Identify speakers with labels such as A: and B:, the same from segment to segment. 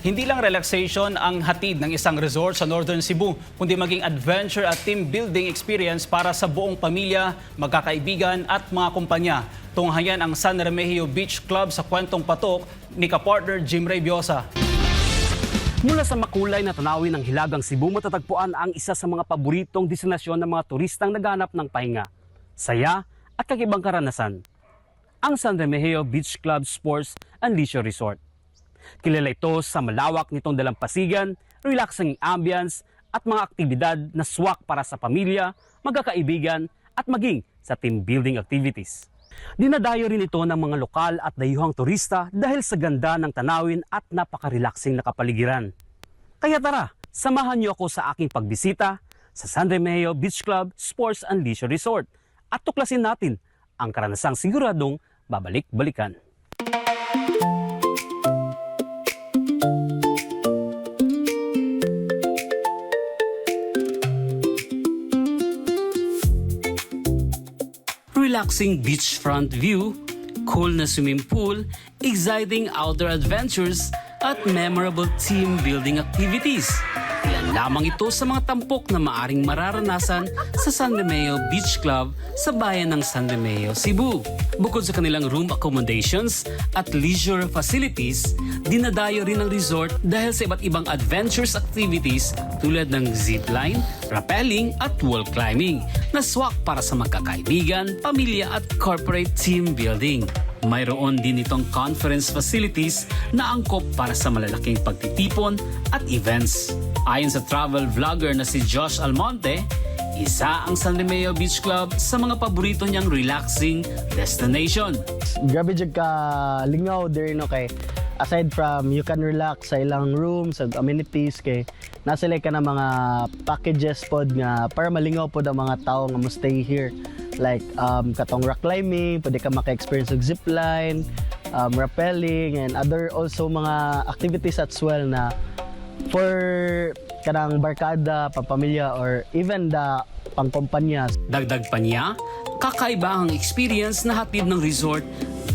A: Hindi lang relaxation ang hatid ng isang resort sa Northern Cebu, kundi maging adventure at team building experience para sa buong pamilya, magkakaibigan at mga kumpanya. Tunghayan ang San Remigio Beach Club sa kwentong patok ni kapartner Jim Ray Biosa.
B: Mula sa makulay na tanawin ng Hilagang Cebu, matatagpuan ang isa sa mga paboritong destinasyon ng mga turistang naghanap ng pahinga, saya at kakibang karanasan. Ang San Remigio Beach Club Sports and Leisure Resort. Kilala ito sa malawak nitong dalampasigan, relaxing ambience at mga aktibidad na swak para sa pamilya, magkakaibigan at maging sa team building activities. Dinadayo rin ito ng mga lokal at dayuhang turista dahil sa ganda ng tanawin at napaka-relaxing na kapaligiran. Kaya tara, samahan niyo ako sa aking pagbisita sa San Remigio Beach Club Sports and Leisure Resort at tuklasin natin ang karanasang siguradong babalik-balikan. Relaxing beachfront view, cool na swimming pool, exciting outdoor adventures, at memorable team building activities. Ilan lamang ito sa mga tampok na maaring mararanasan sa San Remigio Beach Club sa bayan ng San Remigio, Cebu. Bukod sa kanilang room accommodations at leisure facilities, dinadayo rin ang resort dahil sa iba't ibang adventures activities tulad ng zipline, rappelling at wall climbing na swak para sa magkakaibigan, pamilya at corporate team building. Mayroon din itong conference facilities na angkop para sa malalaking pagtitipon at events. Ayon sa travel vlogger na si Josh Almonte, isa ang San Remigio Beach Club sa mga paborito niyang relaxing destination.
C: Grabe jud ka lingaw there no kay aside from you can relax sa ilang rooms and amenities kay nasa ka na mga packages pod nga para malingaw pod ang mga tao nga mo stay here like katong rock climbing, pwede ka maka-experience og zipline, rappelling and other also mga activities as well na for kanang barkada, pampamilya or even the pangkompanya.
B: Dagdag pa niya, kakaiba ang experience na hatid ng resort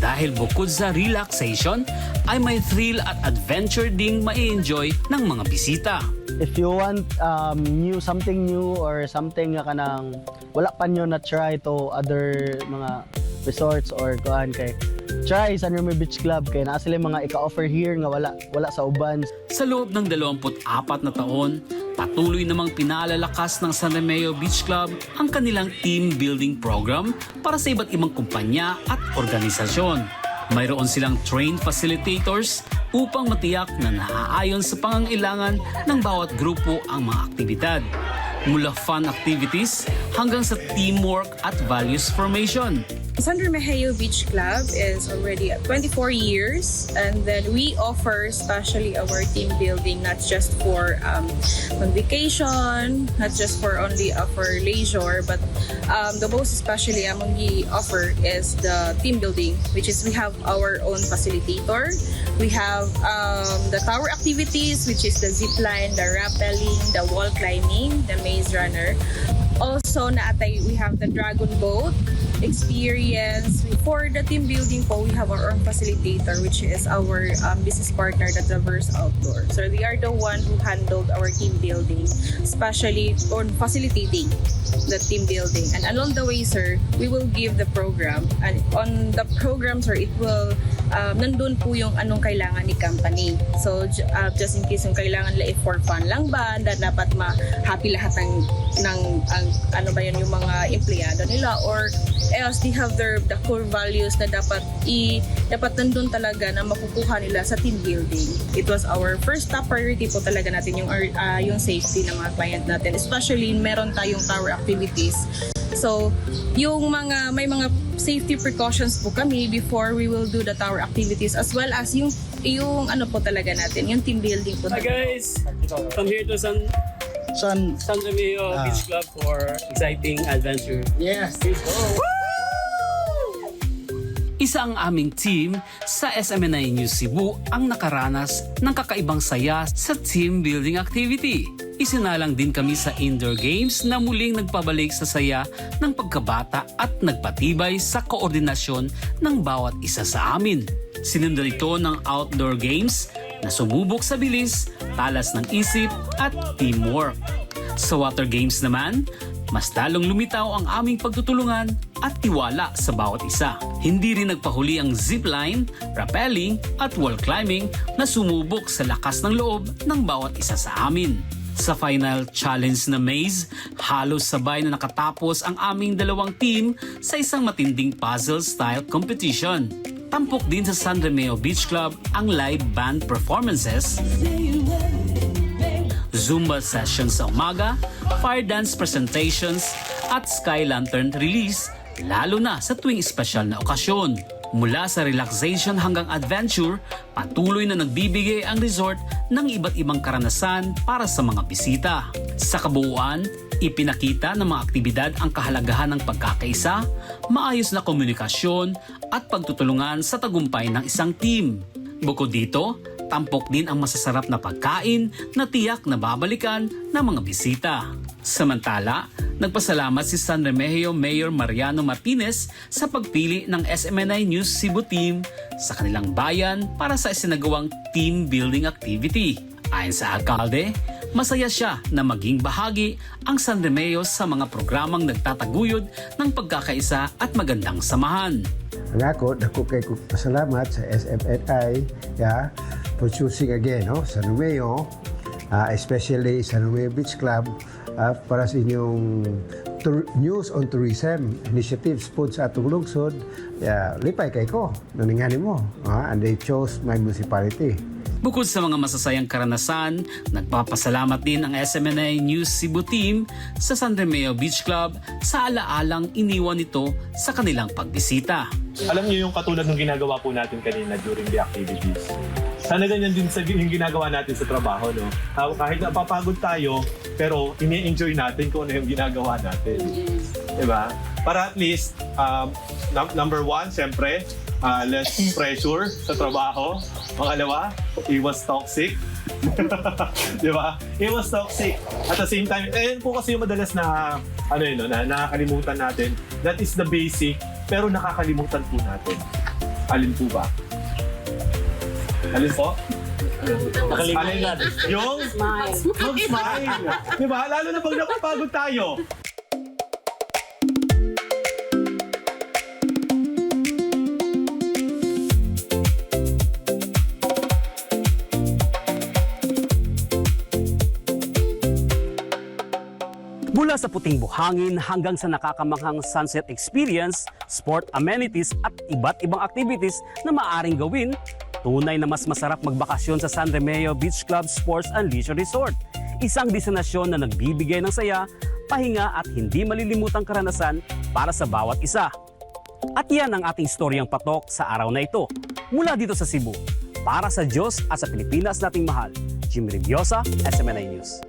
B: dahil bukod sa relaxation ay may thrill at adventure ding mai-enjoy ng mga bisita.
C: If you want something new or something nga kanang wala pa nyo na try to other mga resorts or kuan kay try San Remigio Beach Club kay naa sila mga ika-offer here nga wala sa uban.
B: Sa loob ng 24 na taon, patuloy namang pinalalakas ng San Remigio Beach Club ang kanilang team building program para sa iba't ibang kumpanya at organisasyon. Mayroon silang trained facilitators upang matiyak na naaayon sa pangangailangan ng bawat grupo ang mga aktibidad. Mula fun activities hanggang sa teamwork at values formation.
D: San Remigio Beach Club is already at 24 years, and then we offer especially our team building not just for on vacation, not just for only for leisure, but the most especially among we offer is the team building, which is we have our own facilitator. We have the tower activities, which is the zip line, the rappelling, the wall climbing, the maze runner. Also, we have the dragon boat experience. For the team building po, we have our own facilitator, which is our business partner, the Traverse Outdoor. So they are the one who handled our team building, especially on facilitating the team building. And along the way, sir, we will give the program. And on the program, sir, it will nandun po yung anong kailangan ni company. So just in case yung kailangan nila for fun lang ba, na dapat ma-happy lahat ng ano ba yun yung mga empleyado nila, or else they have the core values na dapat nandun talaga na makukuha nila sa team building. It was our first top priority po talaga natin yung safety ng mga client natin, especially meron tayong tower activities. So yung may mga safety precautions po kami before we will do the tower activities, as well as yung ano po talaga natin, yung team building po.
B: Hi guys! I'm here to San Remigio Beach Club for exciting adventure.
C: Yes.
B: Please go! Isa ang aming team sa SMNI News Cebu ang nakaranas ng kakaibang saya sa team building activity. Isinalang din kami sa indoor games na muling nagpabalik sa saya ng pagkabata at nagpatibay sa koordinasyon ng bawat isa sa amin. Sinundan ito ng outdoor games na sumubok sa bilis, talas ng isip at teamwork. Sa water games naman, mas lalong lumitaw ang aming pagtutulungan at tiwala sa bawat isa. Hindi rin nagpahuli ang zipline, rappelling at wall climbing na sumubok sa lakas ng loob ng bawat isa sa amin. Sa final challenge na maze, halos sabay na nakatapos ang aming dalawang team sa isang matinding puzzle-style competition. Tampok din sa San Romeo Beach Club ang live band performances, Zumba sessions sa umaga, fire dance presentations at sky lantern release, lalo na sa tuwing espesyal na okasyon. Mula sa relaxation hanggang adventure, patuloy na nagbibigay ang resort ng iba't ibang karanasan para sa mga bisita. Sa kabuuan, ipinakita ng mga aktibidad ang kahalagahan ng pagkakaisa, maayos na komunikasyon at pagtutulungan sa tagumpay ng isang team. Bukod dito, tampok din ang masasarap na pagkain na tiyak na babalikan ng mga bisita. Samantala, nagpasalamat si San Remigio Mayor Mariano Martinez sa pagpili ng SMNI News Cebu team sa kanilang bayan para sa isinagawang team building activity. Ayon sa alkalde, masaya siya na maging bahagi ang San Remigio sa mga programang nagtataguyod ng pagkakaisa at magandang samahan.
E: Dako kay pasalamat sa SMNI for choosing again San Romeo, especially San Romeo Beach Club para sa inyong news on tourism initiatives po sa atong lungsod. Lipay kay ko naningani mo and they chose my municipality.
B: Bukod sa mga masasayang karanasan, nagpapasalamat din ang SMNI News Cebu team sa San Romeo Beach Club sa alaalang iniwan nito sa kanilang pagbisita.
F: Alam niyo yung katulad ng ginagawa po natin kanina during the activities. Sana ganyan din sa yung ginagawa natin sa trabaho, no? Kahit napapagod tayo, pero ini-enjoy natin kung ano yung ginagawa natin. Diba? Para at least, number one, siyempre, less pressure sa trabaho. Pangalawa, iwas toxic. Diba? Iwas toxic. At the same time, po kasi yung madalas na, na nakakalimutan natin. That is the basic, pero nakakalimutan po natin. Alin po ba? Alin po? Nakalimutan. Yung mag-smile. Diba? Lalo na pag napapagod tayo.
B: Mula sa puting buhangin hanggang sa nakakamanghang sunset experience, sport amenities at iba't ibang activities na maaaring gawin, tunay na mas masarap magbakasyon sa San Romeo Beach Club Sports and Leisure Resort. Isang destinasyon na nagbibigay ng saya, pahinga at hindi malilimutang karanasan para sa bawat isa. At yan ang ating storyang patok sa araw na ito. Mula dito sa Cebu, para sa Diyos at sa Pilipinas nating mahal, Jim Reviosa, SMNI News.